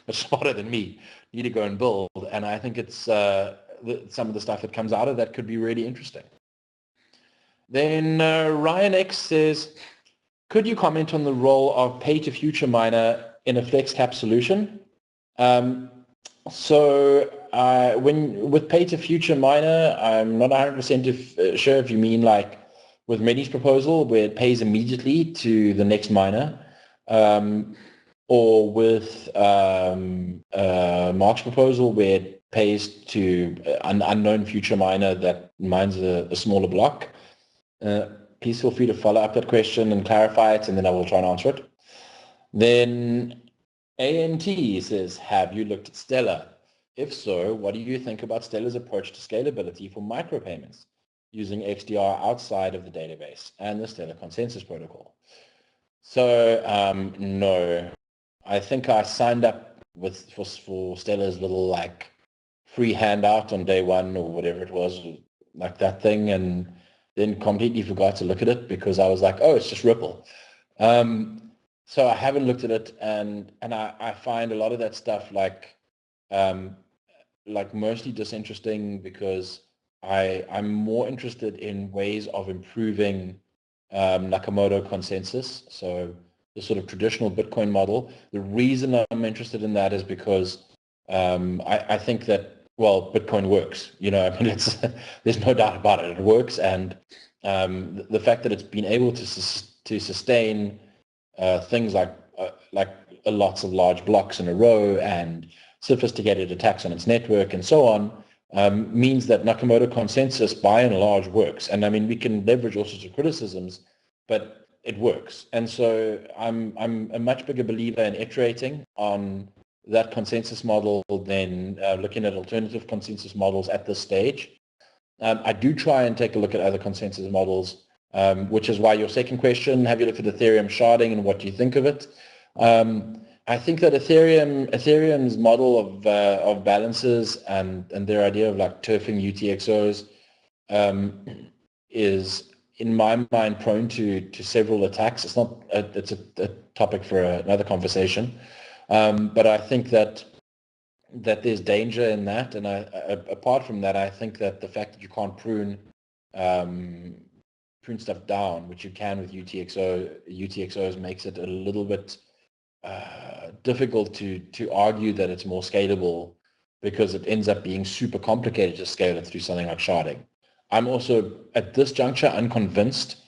much smarter than me, need to go and build. And I think it's some of the stuff that comes out of that could be really interesting. Then Ryan X says, could you comment on the role of pay-to-future miner in a FlexCap solution? With pay-to-future miner, I'm not 100% sure if you mean like with Mehdi's proposal where it pays immediately to the next miner, or with Mark's proposal where it pays to an unknown future miner that mines a smaller block. Please feel free to follow up that question and clarify it, and then I will try and answer it. Then ANT says, have you looked at Stellar? If so, what do you think about Stellar's approach to scalability for micropayments using XDR outside of the database and the Stellar consensus protocol? So no, I think I signed up for Stellar's little like free handout on day one or whatever it was, like that thing, and then completely forgot to look at it because I was like, oh, it's just Ripple. So I haven't looked at it, and I find a lot of that stuff like mostly disinteresting because I'm more interested in ways of improving Nakamoto consensus. So the sort of traditional Bitcoin model. The reason I'm interested in that is because I think that, well, Bitcoin works. You know, I mean, there's no doubt about it. It works, and the fact that it's been able to sustain things like lots of large blocks in a row and sophisticated attacks on its network and so on means that Nakamoto consensus by and large works. And I mean, we can leverage all sorts of criticisms, but it works. And so I'm a much bigger believer in iterating on that consensus model than looking at alternative consensus models at this stage. I do try and take a look at other consensus models, which is why your second question, have you looked at Ethereum sharding and what do you think of it? I think that Ethereum's model of balances and their idea of like turfing UTXOs is, in my mind, prone to several attacks. It's a topic for another conversation. But I think that that there's danger in that, and apart from that, I think that the fact that you can't prune stuff down, which you can with UTXOs, makes it a little bit difficult to argue that it's more scalable, because it ends up being super complicated to scale it through something like sharding. I'm also at this juncture unconvinced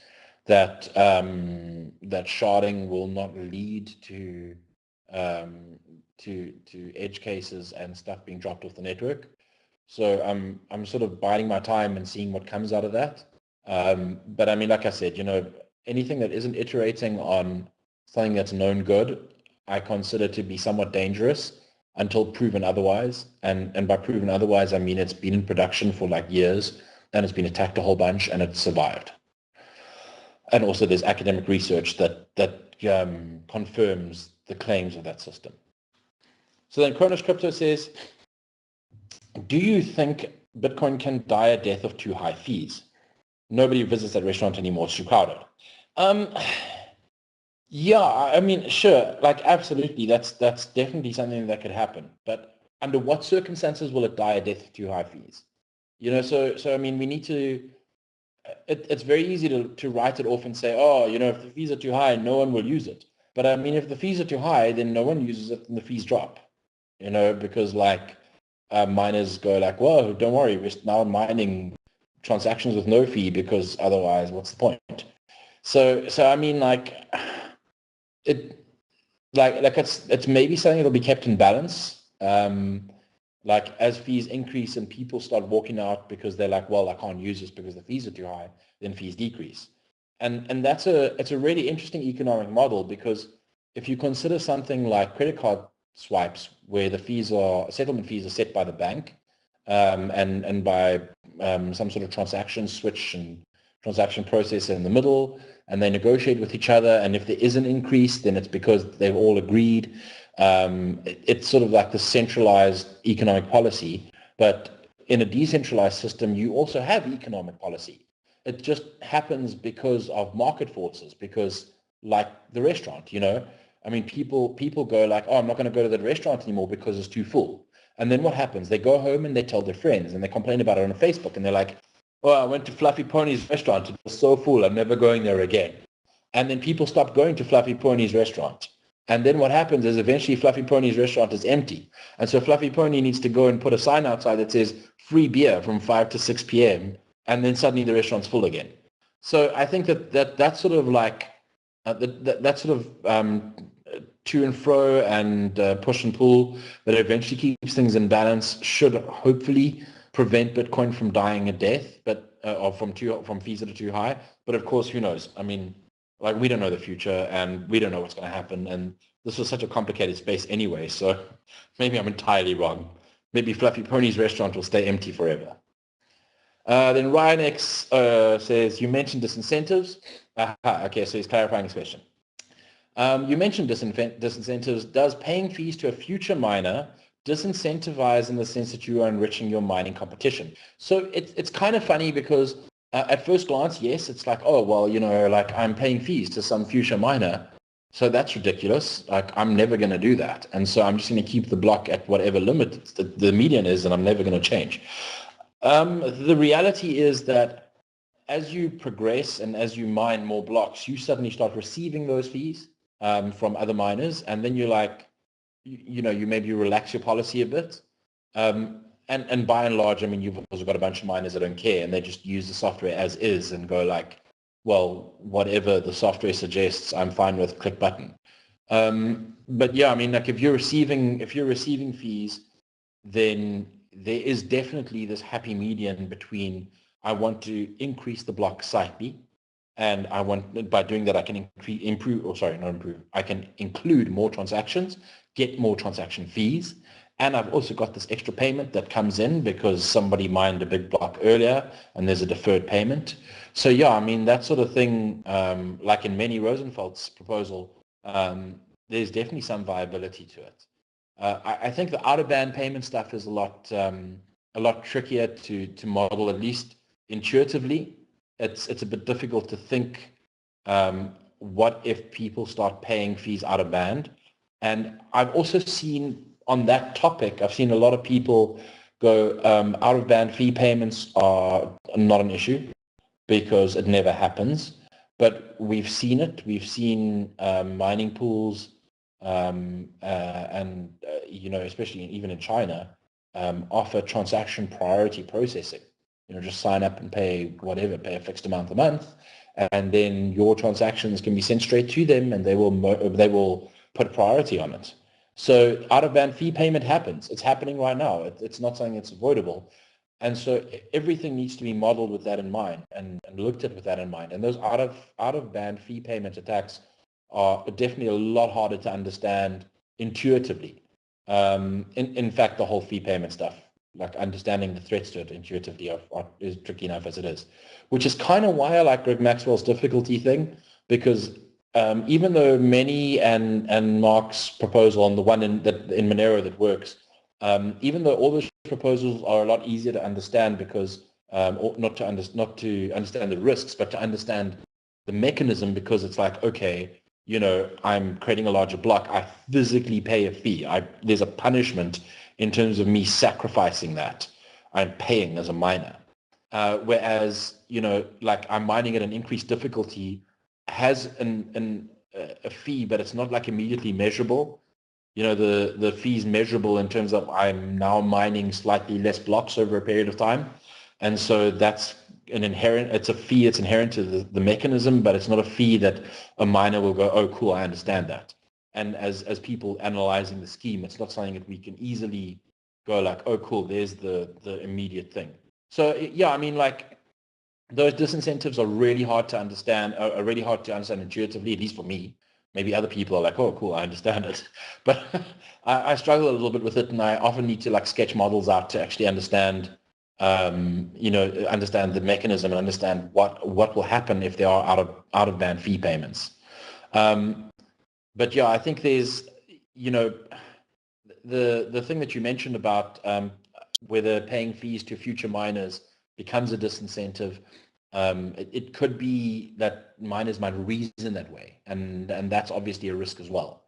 that that sharding will not lead to edge cases and stuff being dropped off the network. So I'm sort of biding my time and seeing what comes out of that. But I mean, like I said, anything that isn't iterating on something that's known good, I consider to be somewhat dangerous until proven otherwise. And by proven otherwise, I mean it's been in production for like years and it's been attacked a whole bunch and it's survived. And also there's academic research that confirms the claims of that system. So then Kronos Crypto says, do you think Bitcoin can die a death of too high fees? Nobody visits that restaurant anymore, it's too crowded. Yeah, I mean, sure, like absolutely, that's definitely something that could happen. But under what circumstances will it die a death of too high fees? So I mean, we need to, it's very easy to write it off and say, oh, if the fees are too high, no one will use it. But I mean, if the fees are too high, then no one uses it and the fees drop, because like miners go like, whoa, don't worry, we're now mining transactions with no fee because otherwise what's the point? So I mean, like it's maybe something that'll be kept in balance. Like as fees increase and people start walking out because they're like, well, I can't use this because the fees are too high, then fees decrease. And it's a really interesting economic model, because if you consider something like credit card swipes, where the settlement fees are set by the bank, and by some sort of transaction switch and transaction processor in the middle, and they negotiate with each other, and if there is an increase, then it's because they've all agreed. It's sort of like the centralized economic policy, but in a decentralized system, you also have economic policy. It just happens because of market forces, because like the restaurant, I mean, people go like, oh, I'm not going to go to the restaurant anymore because it's too full. And then what happens? They go home and they tell their friends and they complain about it on Facebook, and they're like, oh, I went to Fluffy Pony's restaurant. It was so full. I'm never going there again. And then people stop going to Fluffy Pony's restaurant. And then what happens is eventually Fluffy Pony's restaurant is empty. And so Fluffy Pony needs to go and put a sign outside that says free beer from 5 to 6 p.m. And then suddenly the restaurant's full again. So I think that's sort of like, that sort of to and fro and push and pull that eventually keeps things in balance should hopefully prevent Bitcoin from dying a death, but or from fees that are too high. But of course, who knows? I mean, like, we don't know the future and we don't know what's going to happen. And this was such a complicated space anyway. So maybe I'm entirely wrong. Maybe Fluffy Pony's restaurant will stay empty forever. Then Ryan X says, you mentioned disincentives. Okay, so he's clarifying his question. You mentioned disincentives. Does paying fees to a future miner disincentivize in the sense that you are enriching your mining competition? So it's kind of funny, because at first glance, yes, it's like, oh, well, like I'm paying fees to some future miner, so that's ridiculous. Like, I'm never going to do that. And so I'm just going to keep the block at whatever limit the median is, and I'm never going to change. The reality is that as you progress and as you mine more blocks, you suddenly start receiving those fees from other miners, and then you're like, you maybe relax your policy a bit. And by and large, I mean, you've also got a bunch of miners that don't care, and they just use the software as is and go like, well, whatever the software suggests, I'm fine with, click button. But yeah, I mean, like if you're receiving fees, then there is definitely this happy median between, I want to increase the block slightly, and I want, by doing that, I can I can include more transactions, get more transaction fees, and I've also got this extra payment that comes in because somebody mined a big block earlier and there's a deferred payment. So yeah, I mean, that sort of thing, like in Manny Rosenfeld's proposal, there's definitely some viability to it. I think the out-of-band payment stuff is a lot trickier to model, at least intuitively. It's a bit difficult to think, what if people start paying fees out of band. And I've also seen on that topic, I've seen a lot of people go, out-of-band fee payments are not an issue because it never happens. But we've seen it. We've seen mining pools especially even in China, offer transaction priority processing. Just sign up and pay pay a fixed amount a month, and then your transactions can be sent straight to them, and they will put priority on it. So out-of-band fee payment happens. It's happening right now. It's not something that's avoidable. And so everything needs to be modeled with that in mind and looked at with that in mind. And those out-of-band fee payment attacks are definitely a lot harder to understand intuitively. In fact, the whole fee payment stuff, like understanding the threats to it intuitively is tricky enough as it is, which is kind of why I like Greg Maxwell's difficulty thing, because even though many and Mark's proposal on the one in Monero that works, even though all those proposals are a lot easier to understand because not to understand the risks, but to understand the mechanism, because it's like, okay, I'm creating a larger block. I physically pay a fee. There's a punishment in terms of me sacrificing that. I'm paying as a miner. Whereas, like I'm mining at an increased difficulty has a fee, but it's not like immediately measurable. The fee's measurable in terms of I'm now mining slightly less blocks over a period of time. And so that's it's a fee, it's inherent to the mechanism, but it's not a fee that a miner will go, oh, cool, I understand that. And as people analyzing the scheme, it's not something that we can easily go like, oh, cool, there's the immediate thing. So yeah, I mean, like those disincentives are really hard to understand, intuitively, at least for me. Maybe other people are like, oh, cool, I understand it. But I struggle a little bit with it, and I often need to like sketch models out to actually understand, understand the mechanism and understand what will happen if there are out-of-band fee payments. But yeah, I think there's, the thing that you mentioned about whether paying fees to future miners becomes a disincentive. It could be that miners might reason that way, and that's obviously a risk as well.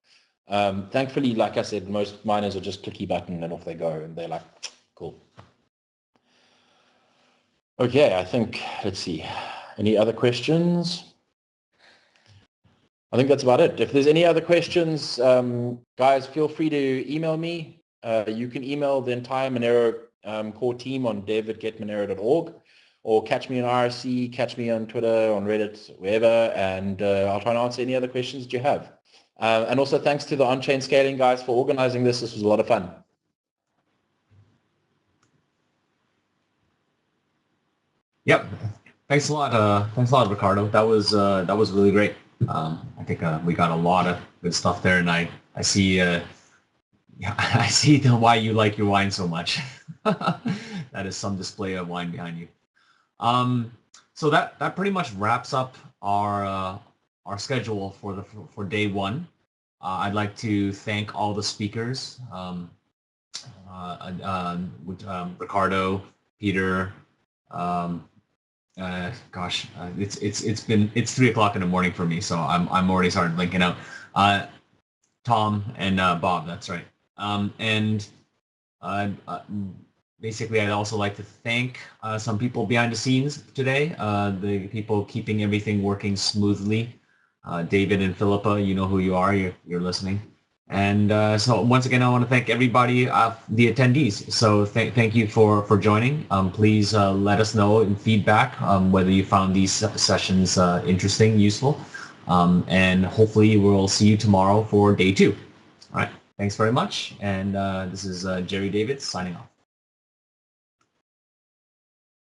Thankfully, like I said, most miners are just clicky button and off they go, and they're like, cool. Okay, I think, let's see, any other questions? I think that's about it. If there's any other questions, guys, feel free to email me. You can email the entire Monero core team on dev@getmonero.org, or catch me on IRC, catch me on Twitter, on Reddit, wherever, and I'll try and answer any other questions that you have. And also thanks to the on-chain scaling guys for organizing this. This was a lot of fun. Yep. Thanks a lot, Riccardo. That was really great. I think we got a lot of good stuff there, and I see I see why you like your wine so much. That is some display of wine behind you. So that pretty much wraps up our schedule for day one. I'd like to thank all the speakers, Riccardo, Peter. It's 3 o'clock in the morning for me, so I'm already started linking out. Tom and Bob, that's right. Basically, I'd also like to thank some people behind the scenes today, the people keeping everything working smoothly. David and Philippa, you know who you are, you're listening. And so once again, I want to thank everybody, the attendees. So thank you for joining. Please let us know in feedback whether you found these sessions interesting, useful. And hopefully we'll see you tomorrow for day 2. All right. Thanks very much. And this is Jerry David signing off.